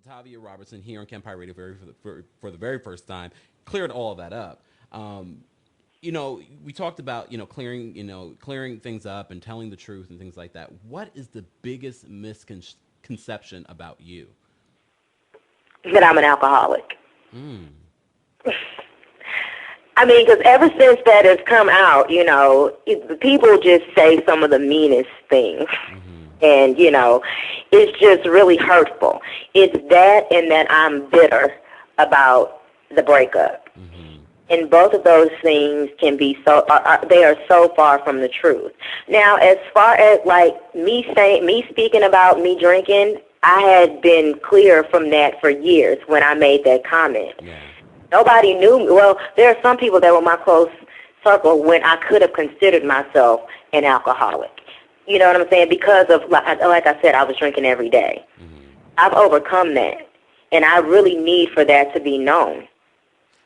LaTavia Roberson here on KEMPIRE Radio for the very first time, cleared all of that up. We talked about, clearing things up and telling the truth and things like that. What is the biggest misconception about you? That I'm an alcoholic. Mm. I mean, because ever since that has come out, people just say some of the meanest things. Mm-hmm. And, it's just really hurtful. It's that and that I'm bitter about the breakup. Mm-hmm. And both of those things can be they are so far from the truth. Now, as far as, me speaking about me drinking, I had been clear from that for years when I made that comment. Yeah. Nobody knew me. Well, there are some people that were my close circle when I could have considered myself an alcoholic. You know what I'm saying? Because of, like I said, I was drinking every day. Mm-hmm. I've overcome that, and I really need for that to be known.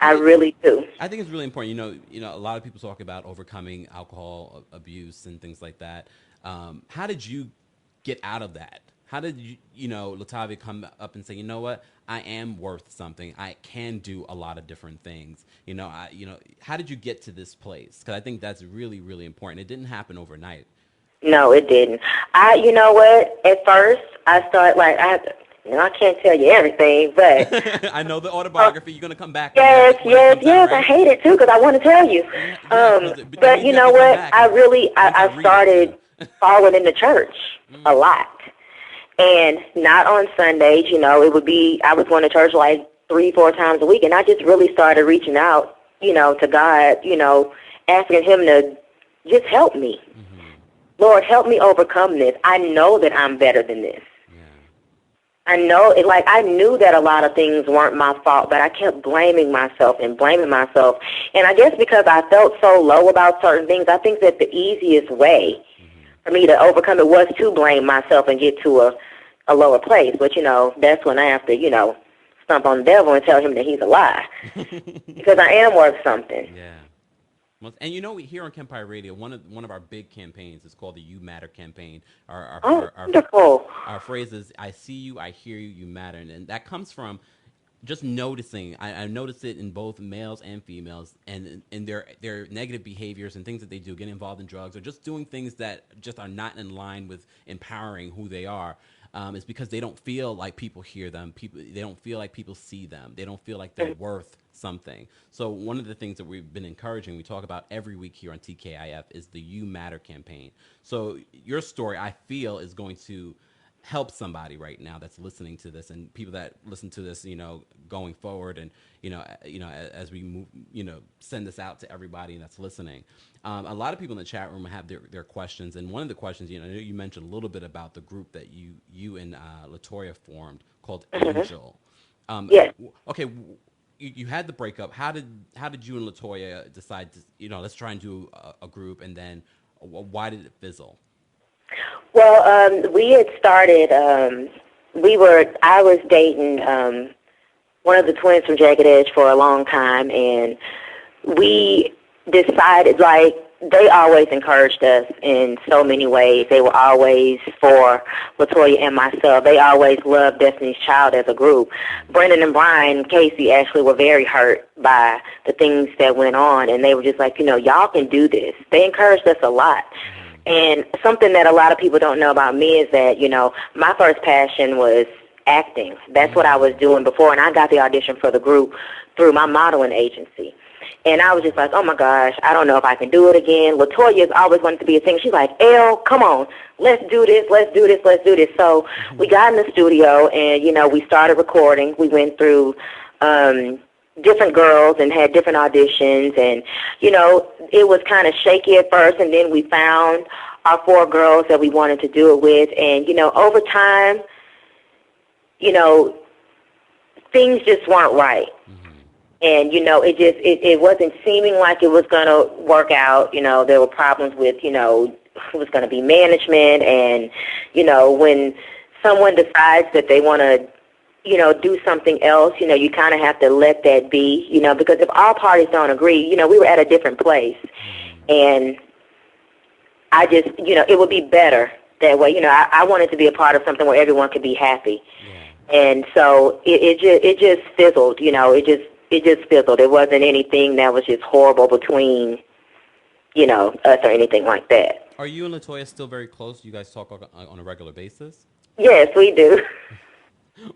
I really do. I think it's really important. A lot of people talk about overcoming alcohol abuse and things like that. How did you get out of that? How did LaTavia come up and say, you know what, I am worth something. I can do a lot of different things. How did you get to this place? Because I think that's really, really important. It didn't happen overnight. No, it didn't. You know what? At first, I started I can't tell you everything, but I know the autobiography. You're gonna come back. Yes. Right? I hate it too because I want to tell you. But you know what? I started falling into church a lot, and not on Sundays. It would be I was going to church like 3-4 times a week, and I just really started reaching out, to God, asking Him to just help me. Mm-hmm. Lord, help me overcome this. I know that I'm better than this. I know, I knew that a lot of things weren't my fault, but I kept blaming myself. And I guess because I felt so low about certain things, I think that the easiest way for me to overcome it was to blame myself and get to a lower place. But, that's when I have to, stomp on the devil and tell him that he's a lie. Because I am worth something. Yeah. And here on KEMPIRE Radio, one of our big campaigns is called the You Matter campaign. Wonderful. Our phrase is, I see you, I hear you, you matter. And that comes from just noticing. I noticed it in both males and females, and in their negative behaviors and things that they do, getting involved in drugs or just doing things that just are not in line with empowering who they are. It's because they don't feel like people hear them. They don't feel like people see them. They don't feel like they're worth something. So one of the things that we've been encouraging, we talk about every week here on TKIF, is the You Matter campaign. So your story, I feel, is going to help somebody right now that's listening to this, and people that listen to this, going forward, and as we move, send this out to everybody that's listening. A lot of people in the chat room have their questions, and one of the questions, you mentioned a little bit about the group that you and LaTavia formed called Angel. Yes. Okay. You had the breakup. How did you and LaTavia decide to let's try and do a group, and then why did it fizzle? Well, we had started. I was dating one of the twins from Jagged Edge for a long time, and we decided, they always encouraged us in so many ways. They were always for LaTavia and myself. They always loved Destiny's Child as a group. Brendan and Brian Casey actually were very hurt by the things that went on, and they were just like, y'all can do this. They encouraged us a lot. And something that a lot of people don't know about me is that, my first passion was acting. That's what I was doing before, and I got the audition for the group through my modeling agency. And I was just like, oh, my gosh, I don't know if I can do it again. LaTavia's always wanted to be a singer. She's like, Elle, come on, let's do this. So we got in the studio, and, we started recording. We went through different girls and had different auditions, and it was kind of shaky at first, and then we found our 4 girls that we wanted to do it with, and over time, things just weren't right. And it wasn't seeming like it was going to work out. There were problems with it was going to be management, and when someone decides that they want to do something else, you kind of have to let that be, because if all parties don't agree, we were at a different place. And I just, it would be better that way. I wanted to be a part of something where everyone could be happy. And so it just fizzled, it just fizzled. It wasn't anything that was just horrible between, us or anything like that. Are you and LaToya still very close? You guys talk on a regular basis? Yes, we do.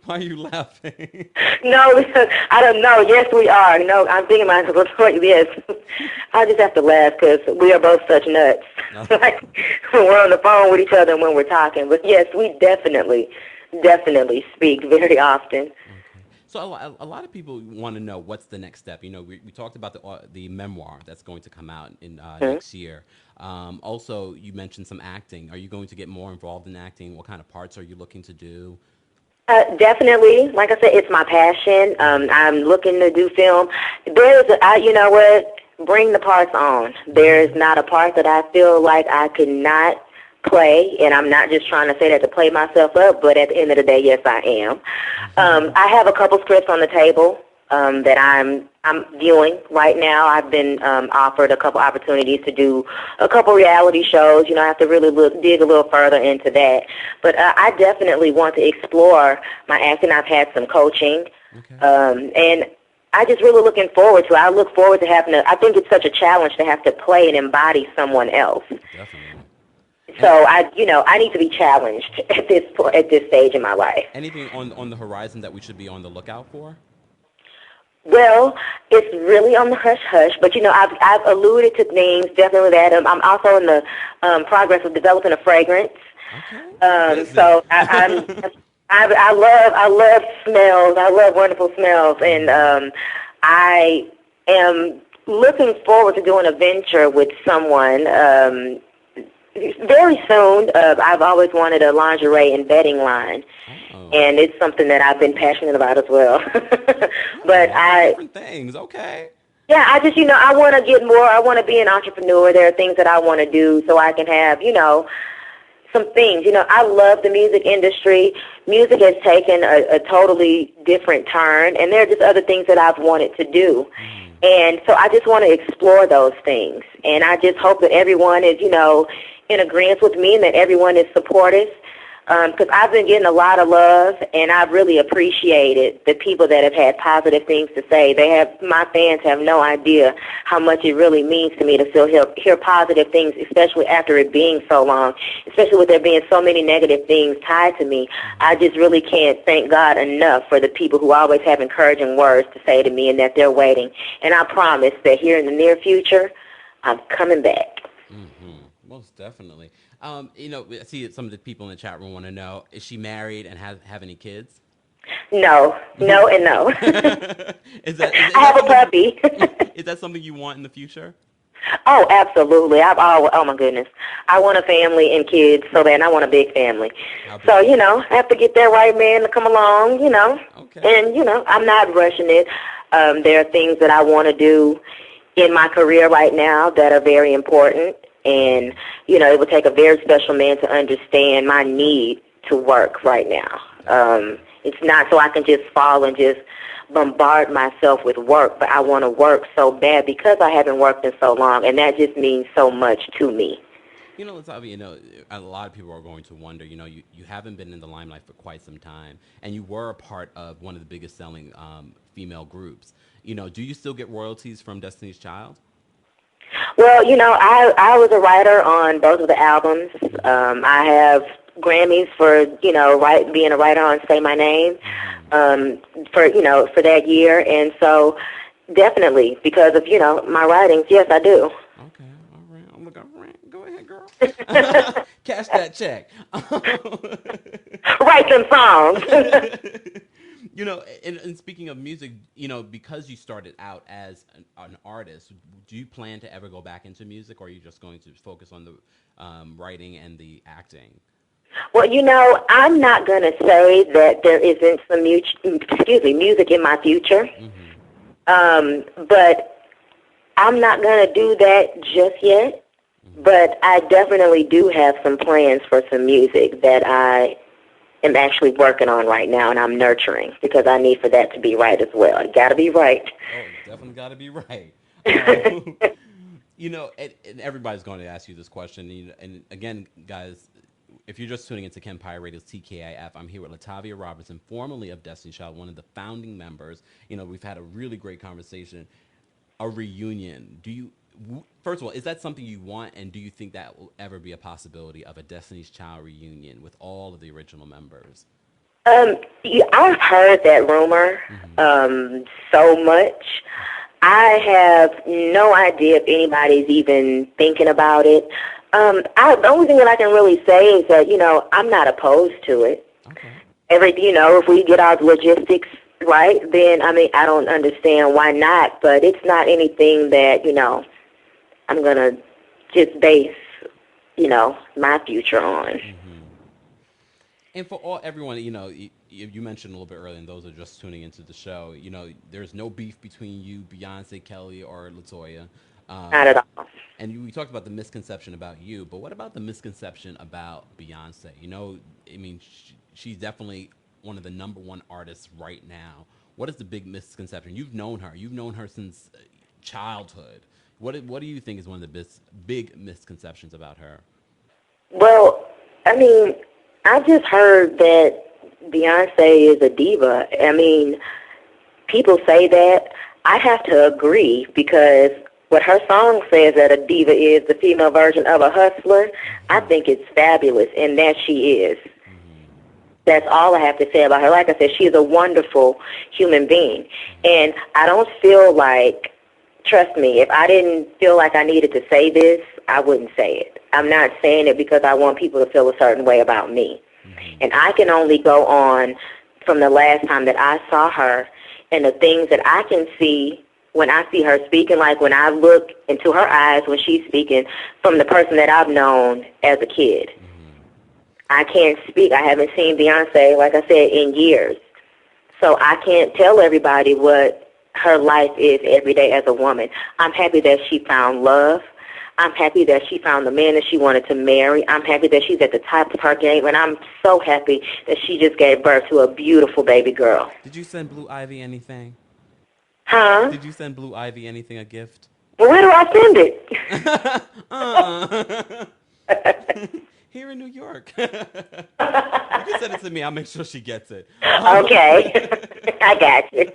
Why are you laughing? No, I don't know. Yes, we are. No, I'm thinking myself, yes. I just have to laugh because we are both such nuts. No. Like, when we're on the phone with each other and when we're talking. But yes, we definitely speak very often. Okay. So a lot of people want to know what's the next step. We talked about the memoir that's going to come out in Mhm. next year. Also, you mentioned some acting. Are you going to get more involved in acting? What kind of parts are you looking to do? Definitely. Like I said, it's my passion. I'm looking to do film. You know what? Bring the parts on. There's not a part that I feel like I could not play, and I'm not just trying to say that to play myself up, but at the end of the day, yes, I am. I have a couple scripts on the table that I'm viewing right now. I've been offered a couple opportunities to do a couple reality shows. I have to really dig a little further into that. But I definitely want to explore my acting. I've had some coaching, Okay. and I just really looking forward to it. I look forward to having to, I think it's such a challenge to have to play and embody someone else. Definitely. So I need to be challenged at this stage in my life. Anything on the horizon that we should be on the lookout for? Well, it's really on the hush hush, but I've alluded to things definitely that I'm also in the progress of developing a fragrance. Okay. So I love smells. I love wonderful smells, and I am looking forward to doing a venture with someone very soon. I've always wanted a lingerie and bedding line. Oh. And it's something that I've been passionate about as well. But different things. Okay. yeah, I just, I want to get more. I want to be an entrepreneur. There are things that I want to do so I can have, some things. I love the music industry. Music has taken a totally different turn, and there are just other things that I've wanted to do. And so I just want to explore those things. And I just hope that everyone is, in agreement with me and that everyone is supportive. Because I've been getting a lot of love, and I've really appreciated the people that have had positive things to say. My fans have no idea how much it really means to me to still hear positive things, especially after it being so long, especially with there being so many negative things tied to me. I just really can't thank God enough for the people who always have encouraging words to say to me and that they're waiting. And I promise that here in the near future, I'm coming back. Most definitely. I see some of the people in the chat room want to know: is she married and have any kids? No, and no. I have a puppy. Is that something you want in the future? Oh, absolutely. Oh my goodness. I want a family and kids so bad, and I want a big family. So, I have to get that right man to come along, Okay. And, I'm not rushing it. There are things that I want to do in my career right now that are very important. And, it would take a very special man to understand my need to work right now. It's not so I can just fall and just bombard myself with work, but I want to work so bad because I haven't worked in so long, and that just means so much to me. LaTavia, a lot of people are going to wonder, you haven't been in the limelight for quite some time, and you were a part of one of the biggest selling female groups. Do you still get royalties from Destiny's Child? Well, I was a writer on both of the albums. I have Grammys for, being a writer on Say My Name for that year. And so definitely because of, my writings, yes, I do. Okay, all right. I'm looking around. Go ahead, girl. Cash that check. Write them songs. And speaking of music, because you started out as an artist, do you plan to ever go back into music, or are you just going to focus on the writing and the acting? Well, I'm not going to say that there isn't some music in my future, but I'm not going to do that just yet. But I definitely do have some plans for some music that I am actually working on right now, and I'm nurturing because I need for that to be right as well. It got to be right. Oh, definitely got to be right. And everybody's going to ask you this question. And again, guys, If you're just tuning into KEMPIRE Radio's TKIF, I'm here with LaTavia Roberson, formerly of Destiny's Child, one of the founding members. We've had a really great conversation. A reunion. First of all, is that something you want, and do you think that will ever be a possibility of a Destiny's Child reunion with all of the original members? I've heard that rumor so much. I have no idea if anybody's even thinking about it. The only thing that I can really say is that, I'm not opposed to it. Okay. If we get our logistics right, then, I don't understand why not, but it's not anything that, I'm going to just base, my future on. Mm-hmm. And for everyone, you mentioned a little bit earlier, and those are just tuning into the show, there's no beef between you, Beyonce, Kelly, or LaToya. Not at all. And we talked about the misconception about you, but what about the misconception about Beyonce? She's definitely one of the number one artists right now. What is the big misconception? You've known her. You've known her since childhood. What do you think is one of the big misconceptions about her? Well, I've just heard that Beyonce is a diva. People say that. I have to agree because what her song says that a diva is the female version of a hustler, I think it's fabulous, and that she is. That's all I have to say about her. Like I said, she is a wonderful human being. And I don't feel like, trust me, if I didn't feel like I needed to say this, I wouldn't say it. I'm not saying it because I want people to feel a certain way about me. And I can only go on from the last time that I saw her and the things that I can see when I see her speaking, like when I look into her eyes when she's speaking from the person that I've known as a kid. I can't speak. I haven't seen Beyonce, like I said, in years. So I can't tell everybody what her life is every day as a woman. I'm happy that she found love. I'm happy that she found the man that she wanted to marry. I'm happy that she's at the top of her game. And I'm so happy that she just gave birth to a beautiful baby girl. Did you send Blue Ivy anything? Huh? Did you send Blue Ivy anything, a gift? Well, where do I send it? Here in New York. You can send it to me. I'll make sure she gets it. Okay. I got you.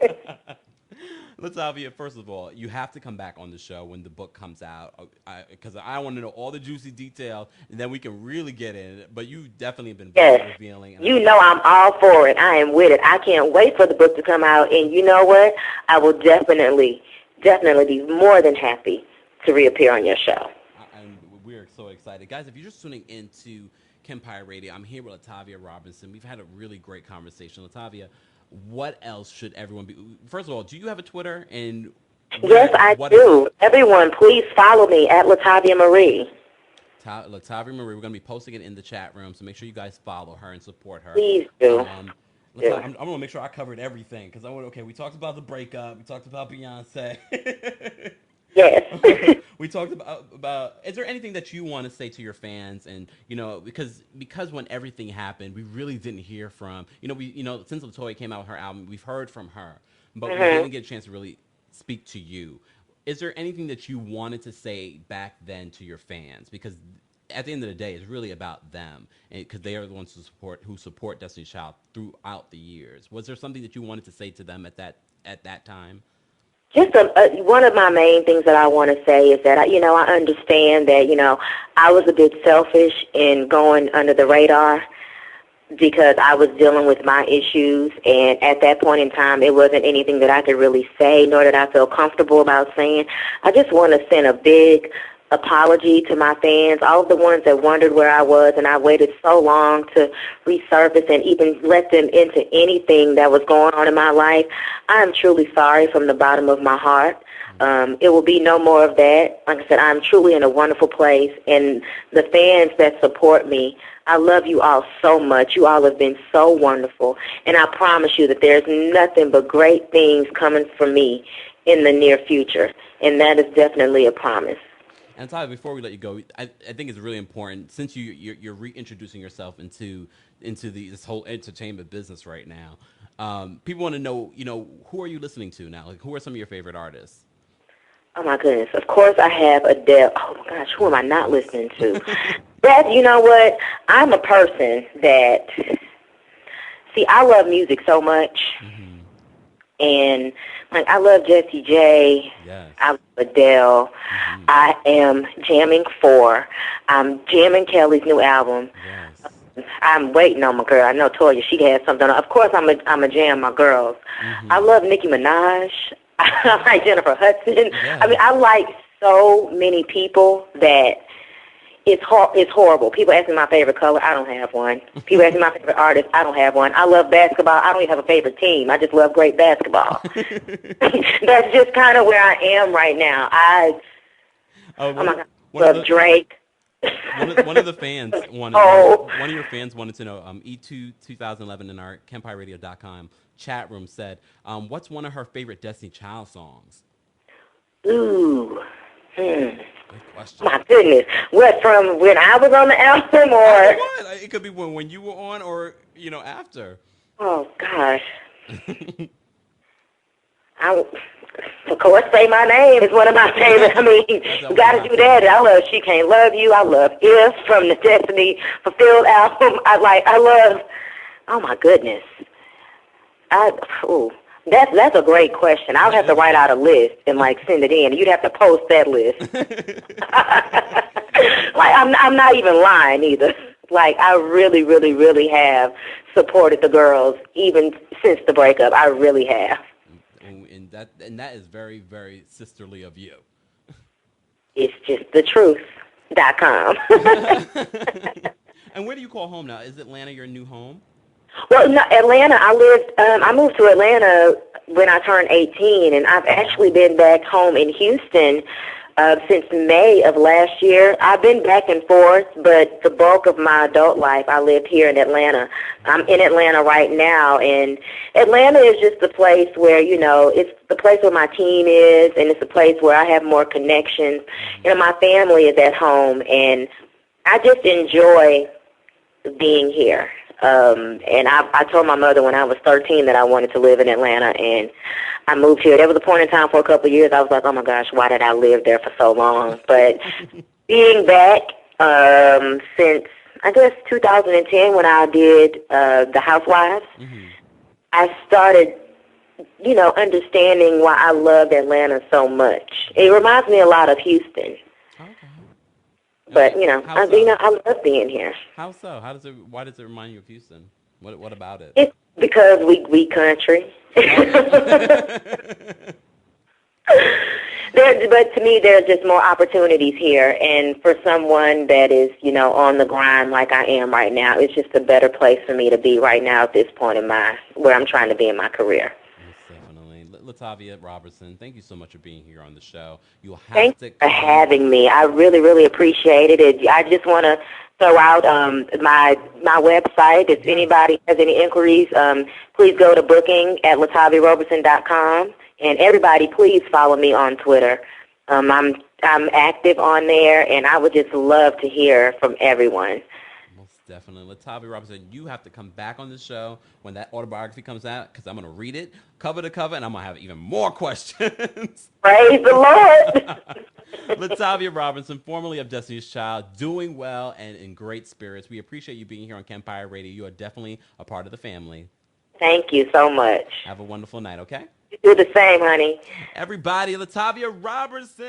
LaTavia, first of all, you have to come back on the show when the book comes out because I want to know all the juicy details, and then we can really get in it. But you definitely have been very revealing. I'm all for it. I am with it. I can't wait for the book to come out, and you know what? I will definitely be more than happy to reappear on your show. And we're so excited. Guys, if you're just tuning into KEMPIRE Radio, I'm here with LaTavia Roberson. We've had a really great conversation. LaTavia, what else should everyone be? First of all, do you have a Twitter? And yes, I do. Everyone, please follow me at LaTavia Marie. LaTavia Marie. We're going to be posting it in the chat room, so make sure you guys follow her and support her. Please do. I'm going to make sure I covered everything because we talked about the breakup. We talked about Beyonce. Yes. We talked about. Is there anything that you want to say to your fans? And because when everything happened, we really didn't hear from. Since LaToya came out with her album, we've heard from her, but we didn't get a chance to really speak to you. Is there anything that you wanted to say back then to your fans? Because at the end of the day, it's really about them, because they are the ones who support Destiny's Child throughout the years. Was there something that you wanted to say to them at that time? Just one of my main things that I want to say is that, I understand that, I was a bit selfish in going under the radar because I was dealing with my issues. And at that point in time, it wasn't anything that I could really say, nor did I feel comfortable about saying. I just want to send a big apology to my fans, all of the ones that wondered where I was, and I waited so long to resurface and even let them into anything that was going on in my life. I am truly sorry from the bottom of my heart. It will be no more of that. Like I said, I'm truly in a wonderful place, and the fans that support me, I love you all so much. You all have been so wonderful, and I promise you that there's nothing but great things coming for me in the near future, and that is definitely a promise. And Tyler, before we let you go, I think it's really important, since you're reintroducing yourself into this whole entertainment business right now. People want to know, who are you listening to now? Like, who are some of your favorite artists? Oh my goodness! Of course, I have Adele. Oh my gosh, who am I not listening to? That, you know what? I'm a person that, see, I love music so much. Mm-hmm. And, like, I love Jessie J. Yes. I love Adele. Mm-hmm. I am jamming for. I'm jamming Kelly's new album. Yes. I'm waiting on my girl. I know Toya, she has something. Of course, I'm a jam my girls. Mm-hmm. I love Nicki Minaj. I like Jennifer Hudson. Yes. I mean, I like so many people that it's horrible. People ask me my favorite color. I don't have one. People ask me my favorite artist. I don't have one. I love basketball. I don't even have a favorite team. I just love great basketball. That's just kind of where I am right now. Oh my God, I love Drake. One of the fans wanted, one of your fans wanted to know, E2 2011 in our KEMPIRE.com chat room said, what's one of her favorite Destiny Child songs? Ooh. Good question. My goodness. What, from when I was on the album, or? What? It could be when you were on, or, after. Oh, gosh. Of course, Say My Name is one of my favorites. I mean, you got to do that. I love She Can't Love You. I love If from the Destiny Fulfilled album. I love, oh, my goodness. That's a great question. I'll have to write out a list and send it in. You'd have to post that list. I'm not even lying either. I really, really, really have supported the girls even since the breakup. I really have. And that is very, very sisterly of you. It's just the truth.com. And where do you call home now? Is Atlanta your new home? Well, no, Atlanta, I moved to Atlanta when I turned 18, and I've actually been back home in Houston since May of last year. I've been back and forth, but the bulk of my adult life, I lived here in Atlanta. I'm in Atlanta right now, and Atlanta is just the place where, it's the place where my team is, and it's the place where I have more connections. My family is at home, and I just enjoy being here. And I told my mother when I was 13 that I wanted to live in Atlanta, and I moved here. There was a point in time for a couple of years I was like, oh, my gosh, why did I live there for so long? But being back since, I guess, 2010 when I did The Housewives, I started, understanding why I loved Atlanta so much. It reminds me a lot of Houston. But, I love being here. How so? Why does it remind you of Houston? What about it? It's because we country. But to me, there's just more opportunities here. And for someone that is, on the grind like I am right now, it's just a better place for me to be right now at this point in where I'm trying to be in my career. LaTavia Roberson, thank you so much for being here on the show. Thanks for having me. I really, really appreciate it. I just want to throw out my website. If anybody has any inquiries, please go to booking at LaTaviaRoberson.com. And everybody, please follow me on Twitter. I'm active on there, and I would just love to hear from everyone. Definitely. LaTavia Roberson, you have to come back on the show when that autobiography comes out, because I'm going to read it cover to cover, and I'm going to have even more questions. Praise the Lord. LaTavia Roberson, formerly of Destiny's Child, doing well and in great spirits. We appreciate you being here on KEMPIRE Radio. You are definitely a part of the family. Thank you so much. Have a wonderful night, okay? You do the same, honey. Everybody, LaTavia Roberson.